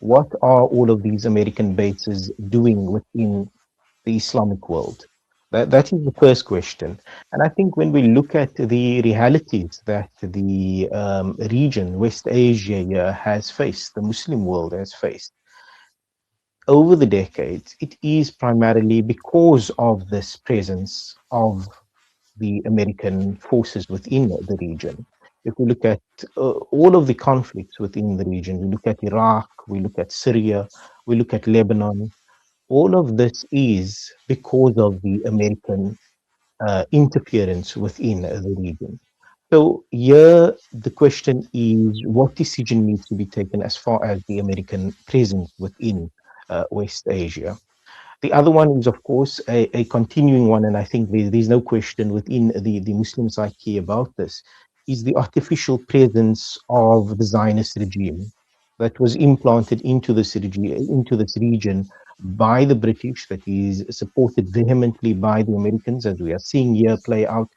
what are all of these American bases doing within the Islamic world? That is the first question. And I think when we look at the realities that the region, West Asia, has faced, the Muslim world has faced over the decades, it is primarily because of this presence of the American forces within the region. If we look at all of the conflicts within the region, we look at Iraq, we look at Syria, we look at Lebanon, all of this is because of the American interference within the region. So here the question is what decision needs to be taken as far as the American presence within West Asia. The other one is, of course, a continuing one, and I think there's no question within the Muslim psyche about this, is the artificial presence of the Zionist regime that was implanted into this region by the British, that is supported vehemently by the Americans, as we are seeing here play out.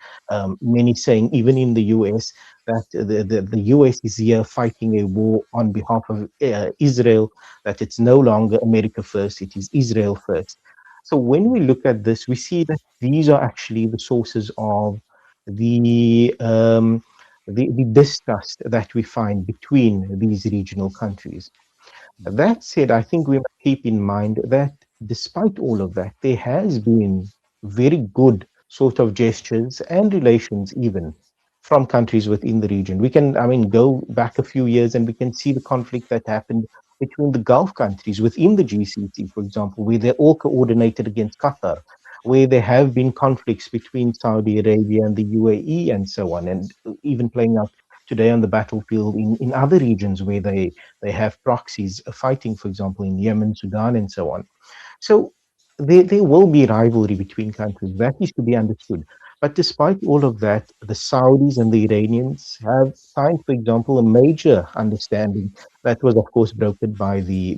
Many saying, even in the US, that the US is here fighting a war on behalf of Israel, that it's no longer America first, it is Israel first. So when we look at this, we see that these are actually the sources of the the distrust that we find between these regional countries. That said, I think we must keep in mind that despite all of that, there has been very good sort of gestures and relations even from countries within the region. We can, I mean, go back a few years and we can see the conflict that happened between the Gulf countries within the GCC, for example, where they're all coordinated against Qatar, where there have been conflicts between Saudi Arabia and the UAE and so on, and even playing out today on the battlefield in other regions where they have proxies fighting, for example, in Yemen, Sudan, and so on. So there will be rivalry between countries. That is to be understood. But despite all of that, the Saudis and the Iranians have signed, for example, a major understanding that was, of course, brokered by the